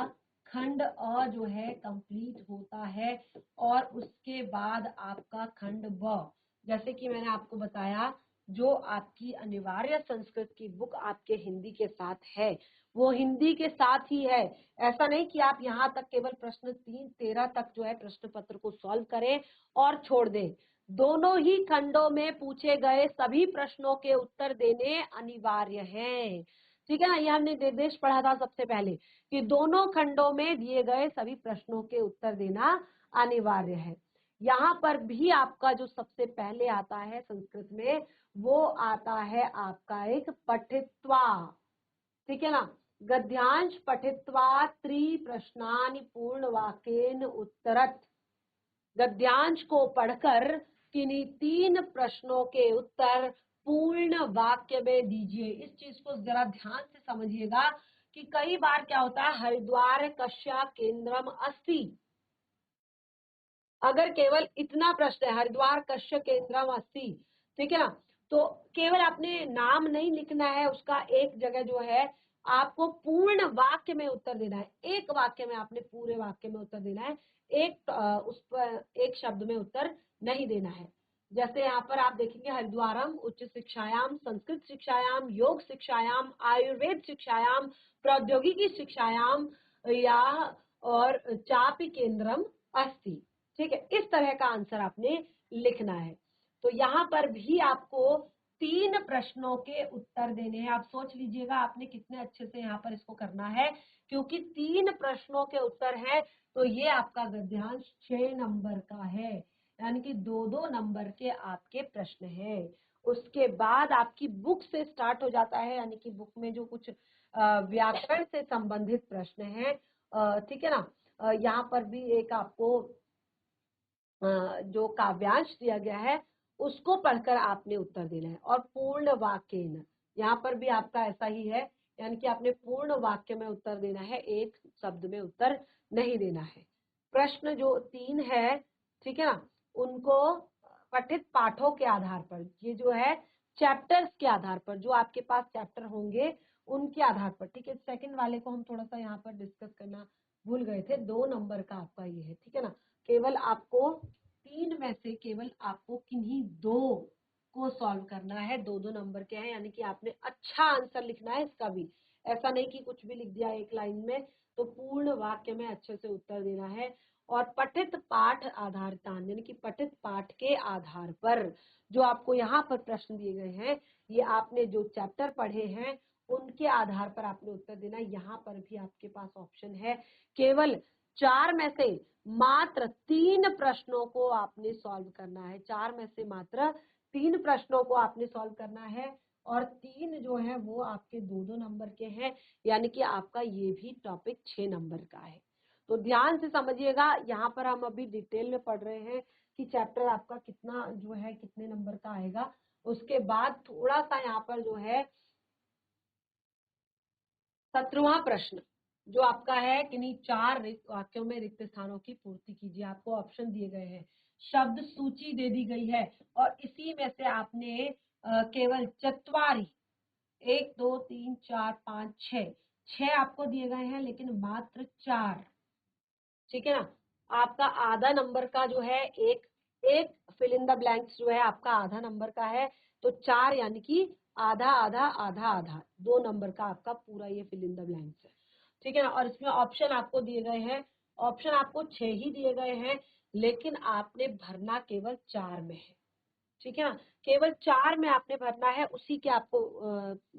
खंड अ जो है कंप्लीट होता है और उसके बाद आपका खंड ब, जैसे कि मैंने आपको बताया, जो आपकी अनिवार्य संस्कृत की बुक आपके हिंदी के साथ है वो हिंदी के साथ ही है। ऐसा नहीं कि आप यहाँ तक केवल प्रश्न 3-13 तक जो है प्रश्न पत्र को सॉल्व करें और छोड़ दें। दोनों ही खंडों में पूछे गए सभी प्रश्नों के उत्तर देने अनिवार्य हैं, ठीक है ना। ये हमने निर्देश पढ़ा था सबसे पहले कि दोनों खंडों में दिए गए सभी प्रश्नों के उत्तर देना अनिवार्य है। यहाँ पर भी आपका जो सबसे पहले आता है संस्कृत में वो आता है आपका एक पठित्वा, ठीक है ना। गद्यांश पठित्वा त्रिप्रश्नानि पूर्ण वाक्येन उत्तरत्। गद्यांश को पढ़कर किन्हीं 3 प्रश्नों के उत्तर पूर्ण वाक्य में दीजिए। इस चीज को जरा ध्यान से समझिएगा कि कई बार क्या होता है, हरिद्वार कस्य केंद्रम अस्ति, अगर केवल इतना प्रश्न है हरिद्वार कश्य केंद्रम अस्ति, ठीक है ना, तो केवल आपने नाम नहीं लिखना है उसका, एक जगह जो है आपको पूर्ण वाक्य में उत्तर देना है। एक वाक्य में आपने पूरे वाक्य में उत्तर देना है, उस पर एक शब्द में उत्तर नहीं देना है। जैसे यहाँ पर आप देखेंगे हरिद्वारम उच्च शिक्षायाम, संस्कृत शिक्षायाम, योग शिक्षायाम, आयुर्वेद शिक्षायाम, प्रौद्योगिकी शिक्षायाम या और चापी केंद्रम अस्ति, ठीक है। इस तरह का आंसर आपने लिखना है। तो यहाँ पर भी आपको 3 प्रश्नों के उत्तर देने हैं। आप सोच लीजिएगा आपने कितने अच्छे से यहाँ पर इसको करना है, क्योंकि 3 प्रश्नों के उत्तर हैं तो ये आपका गद्यांश 6 नंबर का है, यानी कि 2-2 नंबर के आपके प्रश्न हैं। उसके बाद आपकी बुक से स्टार्ट हो जाता है, यानी कि बुक में जो कुछ व्याकरण से संबंधित प्रश्न है, ठीक है ना। यहाँ पर भी एक आपको जो काव्यांश दिया गया है उसको पढ़कर आपने उत्तर देना है। और पूर्ण वाक्येन, यहाँ पर भी आपका ऐसा ही है, यानी कि आपने पूर्ण वाक्य में उत्तर देना है, एक शब्द में उत्तर नहीं देना है। प्रश्न जो 3 है, ठीक है ना, उनको पठित पाठों के आधार पर, ये जो है चैप्टर्स के आधार पर, जो आपके पास चैप्टर होंगे उनके आधार पर, ठीक है। सेकंड वाले को हम थोड़ा सा यहाँ पर डिस्कस करना भूल गए थे। 2 नंबर का आपका ये है, ठीक है ना। केवल आपको 3 में से केवल आपको किन्हीं 2 को सॉल्व करना है। 2-2 नंबर के हैं, यानी कि आपने अच्छा आंसर लिखना है इसका भी, ऐसा नहीं कि कुछ भी लिख दिया एक लाइन में, तो पूर्ण वाक्य में अच्छे से उत्तर देना है। और पठित पाठ आधारित, यानी कि पठित पाठ के आधार पर जो आपको यहाँ पर प्रश्न दिए गए हैं, ये आपने जो चैप्टर पढ़े हैं उनके आधार पर आपने उत्तर देना। यहाँ पर भी आपके पास ऑप्शन है, केवल 4 में से मात्र 3 प्रश्नों को आपने सॉल्व करना है। 4 में से मात्र 3 प्रश्नों को आपने सॉल्व करना है। और 3 जो है वो आपके 2-2 नंबर के हैं, यानी कि आपका ये भी टॉपिक 6 नंबर का है। तो ध्यान से समझिएगा, यहाँ पर हम अभी डिटेल में पढ़ रहे हैं कि चैप्टर आपका कितना जो है कितने नंबर का आएगा। उसके बाद थोड़ा सा यहाँ पर जो है 17वां प्रश्न जो आपका है, किन्हीं 4 वाक्यों में रिक्त स्थानों की पूर्ति कीजिए। आपको ऑप्शन दिए गए हैं, शब्द सूची दे दी गई है और इसी में से आपने केवल चत्वारी 1 2 3 4 5 6 6 आपको दिए गए हैं, लेकिन मात्र 4, ठीक है ना। आपका आधा नंबर का जो है एक एक फिल इन द ब्लैंक्स जो है आपका आधा नंबर का है, तो 4 यानी कि आधा आधा आधा आधा 2 नंबर का आपका पूरा ये फिल इन द ब्लैंक्स है, ठीक है ना। और इसमें ऑप्शन आपको दिए गए हैं, ऑप्शन आपको 6 ही दिए गए हैं, लेकिन आपने भरना केवल 4 में है, ठीक है ना। केवल 4 में आपने भरना है, उसी के आपको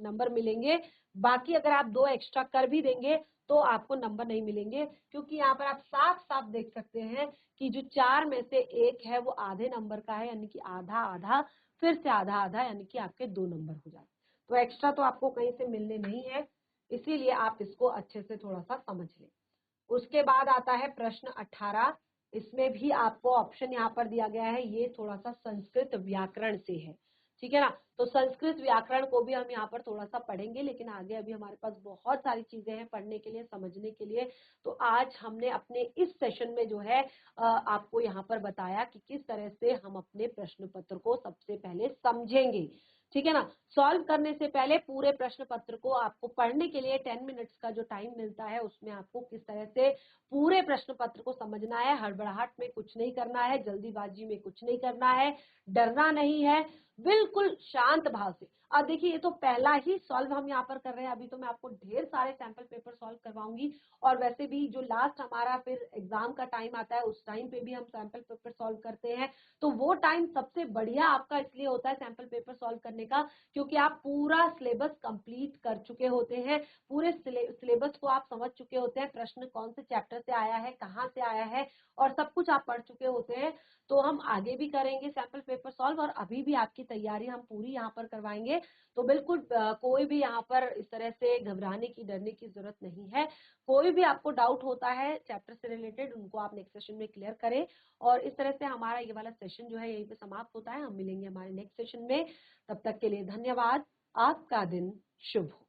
नंबर मिलेंगे। बाकी अगर आप 2 एक्स्ट्रा कर भी देंगे तो आपको नंबर नहीं मिलेंगे, क्योंकि यहाँ पर आप साफ साफ देख सकते हैं कि जो 4 में से एक है वो आधे नंबर का है, यानी कि आधा आधा फिर से आधा आधा, यानी कि आपके 2 नंबर हो जाते। तो एक्स्ट्रा तो आपको कहीं से मिलने नहीं है, इसीलिए आप इसको अच्छे से थोड़ा सा समझ लें। उसके बाद आता है प्रश्न 18। इसमें भी आपको ऑप्शन यहाँ पर दिया गया है, ये थोड़ा सा संस्कृत व्याकरण से है, ठीक है ना। तो संस्कृत व्याकरण को भी हम यहाँ पर थोड़ा सा पढ़ेंगे, लेकिन आगे अभी हमारे पास बहुत सारी चीजें हैं पढ़ने के लिए, समझने के लिए। तो आज हमने अपने इस सेशन में जो है आपको यहाँ पर बताया कि किस तरह से हम अपने प्रश्न पत्र को सबसे पहले समझेंगे, ठीक है ना। सॉल्व करने से पहले पूरे प्रश्न पत्र को आपको पढ़ने के लिए 10 मिनट्स का जो टाइम मिलता है, उसमें आपको किस तरह से पूरे प्रश्न पत्र को समझना है। हड़बड़ाहट में कुछ नहीं करना है, जल्दीबाजी में कुछ नहीं करना है, डरना नहीं है, बिल्कुल शांत भाव से। अब देखिए, ये तो पहला ही सॉल्व हम यहाँ पर कर रहे हैं, अभी तो मैं आपको ढेर सारे सैंपल पेपर सॉल्व करवाऊंगी। और वैसे भी जो लास्ट हमारा फिर एग्जाम का टाइम आता है, उस टाइम पे भी हम सैंपल पेपर सॉल्व करते हैं। तो वो टाइम सबसे बढ़िया आपका इसलिए होता है सैंपल पेपर सॉल्व करने का, क्योंकि आप पूरा सिलेबस कंप्लीट कर चुके होते हैं, पूरे सिलेबस को आप समझ चुके होते हैं, प्रश्न कौन से चैप्टर से आया है, कहाँ से आया है, और सब कुछ आप पढ़ चुके होते हैं। तो हम आगे भी करेंगे सैंपल पेपर सॉल्व, और अभी भी आपकी तैयारी हम पूरी यहाँ पर करवाएंगे। तो बिल्कुल कोई भी यहाँ पर इस तरह से घबराने की, डरने की जरूरत नहीं है। कोई भी आपको डाउट होता है चैप्टर से रिलेटेड, उनको आप नेक्स्ट सेशन में क्लियर करें। और इस तरह से हमारा ये वाला सेशन जो है यहीं पे समाप्त होता है। हम मिलेंगे हमारे नेक्स्ट सेशन में, तब तक के लिए धन्यवाद। आपका दिन शुभ हो।